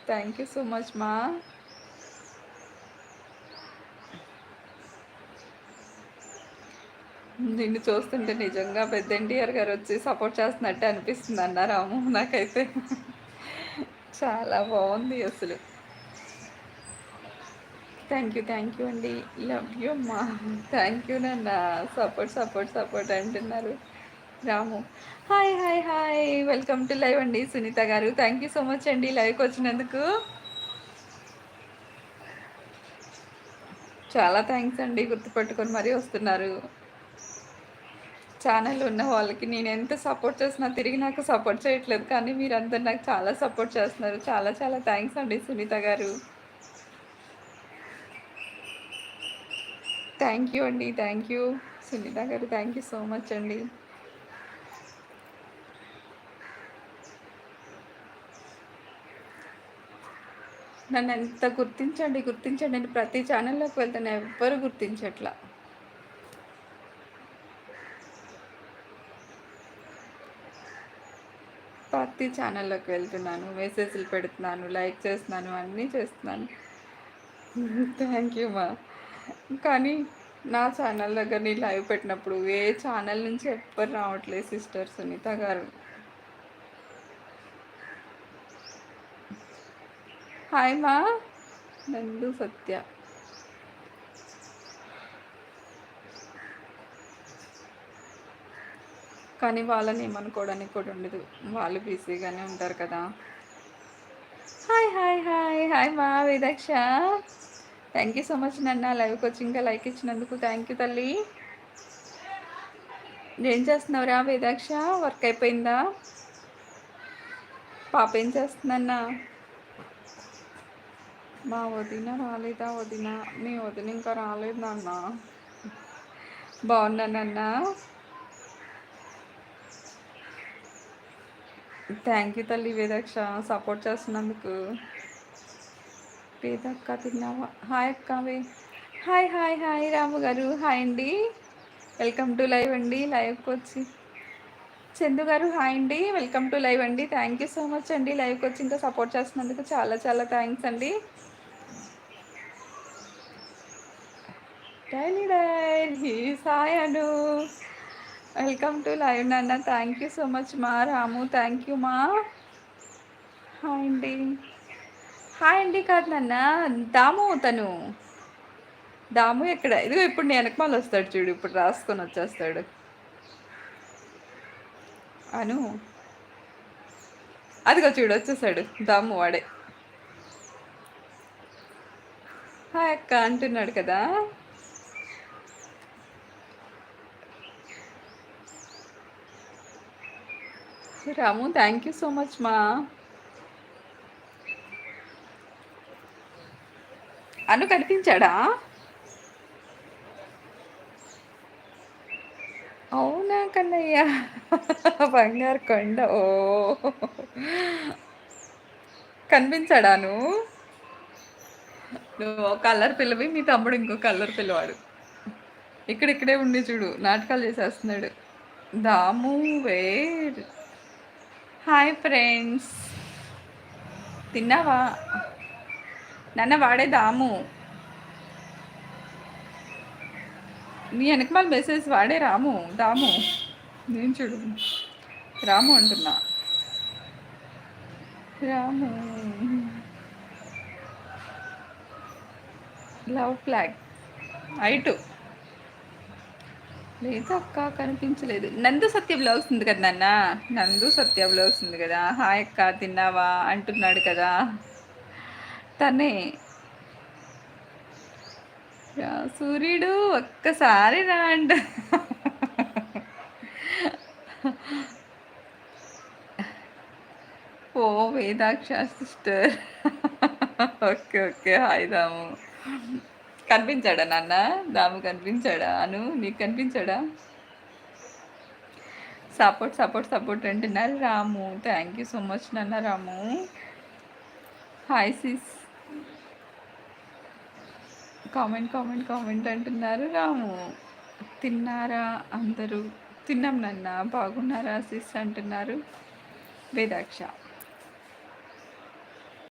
Thank you so much మా. నిన్ను చూస్తుంటే నిజంగా పెద్ద ఎన్టీఆర్ గారు వచ్చి సపోర్ట్ చేస్తున్నట్టే అనిపిస్తుంది అన్న రాము నాకైతే. చాలా బాగుంది అసలు. థ్యాంక్ యూ అండి. లవ్ యూ అమ్మా. థ్యాంక్ యూ నాన్న. సపోర్ట్ సపోర్ట్ సపోర్ట్ అంటున్నారు Ramu. Hi hi hi, welcome to live అండి సునీత గారు. థ్యాంక్ యూ సో మచ్ అండి లైవ్కి వచ్చినందుకు. చాలా థ్యాంక్స్ అండి, గుర్తుపెట్టుకొని మరీ వస్తున్నారు. ఛానల్ ఉన్న వాళ్ళకి నేను ఎంత సపోర్ట్ చేసినా తిరిగి నాకు సపోర్ట్ చేయట్లేదు, కానీ మీరందరూ నాకు చాలా సపోర్ట్ చేస్తున్నారు. చాలా చాలా థ్యాంక్స్ అండి సునీత గారు. థ్యాంక్ యూ అండి, థ్యాంక్ యూ సునీత గారు, థ్యాంక్ యూ సో మచ్ అండి. నన్ను ఎంత గుర్తించండి గుర్తించండి, నేను ప్రతి ఛానల్లోకి వెళ్తాను, ఎవ్వరు గుర్తించట్లా. ప్రతి ఛానల్లోకి వెళ్తున్నాను, మెసేజ్లు పెడుతున్నాను, లైక్ చేస్తున్నాను, అన్నీ చేస్తున్నాను. థ్యాంక్ యూ మా. కానీ నా ఛానల్ దగ్గర నేను లైవ్ పెట్టినప్పుడు ఏ ఛానల్ నుంచి ఎవ్వరు రావట్లేదు సిస్టర్ సునీత గారు. హాయ్ మా. నందు సత్య. కానీ వాళ్ళని ఏమనుకోవడానికి కూడా ఉండదు, వాళ్ళు బిజీగానే ఉంటారు కదా. హాయ్ హాయ్ హాయ్ హాయ్ మా వేదాక్ష. థ్యాంక్ యూ సో మచ్ నన్న లైవ్కి వచ్చి ఇంకా లైక్ ఇచ్చినందుకు థ్యాంక్ యూ తల్లి. ఏం చేస్తున్నావురా వేదాక్ష, వర్క్ అయిపోయిందా? పాప ఏం చేస్తుందన్నా? మా వదిన రాలేదా? వదిన మీ వదిన ఇంకా రాలేదు నాన్న. బాగున్నానన్నా. థ్యాంక్ యూ తల్లి వేదాక్ష, సపోర్ట్ చేస్తున్నందుకు. వేదక్క తిన్నావా? హాయ్ అక్కవే. హాయ్ హాయ్ హాయ్ రాము గారు, హాయ్ అండి, వెల్కమ్ టు లైవ్ అండి. లైవ్కి వచ్చి చందు గారు హాయ్ అండి, వెల్కమ్ టు లైవ్ అండి. థ్యాంక్ యూ సో మచ్ అండి లైవ్కి వచ్చి ఇంకా సపోర్ట్ చేస్తున్నందుకు చాలా చాలా థ్యాంక్స్ అండి. Daily daily hi Anu, welcome to live నాన్న. థ్యాంక్ యూ సో మచ్ మా రాము, థ్యాంక్ యూ మా. హాయ్ అండి. హాయ్ అండి కాదు నాన్న, దాము తను. దాము ఎక్కడ? ఇదిగో ఇప్పుడు నేను వెనకమాల వస్తాడు చూడు, ఇప్పుడు రాసుకొని వచ్చేస్తాడు. అను అదిగో చూడు వచ్చేసాడు దాము, వాడే. హాయ్ అక్క అంటున్నాడు కదా. రాము థ్యాంక్ యూ సో మచ్ మా. అను కనిపించాడా? అవునా కన్నయ్య, బంగారు కొండ. ఓ కనిపించాడా? నువ్వు కలర్ పిల్లవి, మీ తమ్ముడు ఇంకో కలర్ పిల్లవాడు. ఇక్కడిక్కడే ఉండి చూడు నాటకాలు చేసేస్తున్నాడు. దాము వేర్. హాయ్ ఫ్రెండ్స్, తిన్నావా? నన్న వాడే దాము. నీ వెనకమాల మెసేజ్ వాడే రాము, దాము. నేను చూడు రాము అంటున్నా. రాము లవ్ ఫ్లాగ్ ఐటు లేదు అక్క, కనిపించలేదు. నందు సత్య బ్లౌజ్ ఉంది కదా నాన్న, నందు సత్య బ్లౌజ్ ఉంది కదా. హాయ్ అక్క తిన్నావా అంటున్నాడు కదా, తనే. సూర్యుడు ఒక్కసారి రా అంట. ఓ వేదాక్ష సిస్టర్. ఓకే ఓకే హాయ్ దాము. కనిపించాడా నాన్న? దాము కనిపించాడా? అను నీకు కనిపించాడా? సపోర్ట్ సపోర్ట్ సపోర్ట్ అంటున్నారు Ramu. Thank you so much నాన్న Ramu. Hi sis. Comment comment comment అంటున్నారు రాము. తిన్నారా అందరూ? తిన్నాం నాన్న. బాగున్నారా సిస్ అంటున్నారు వేదాక్ష.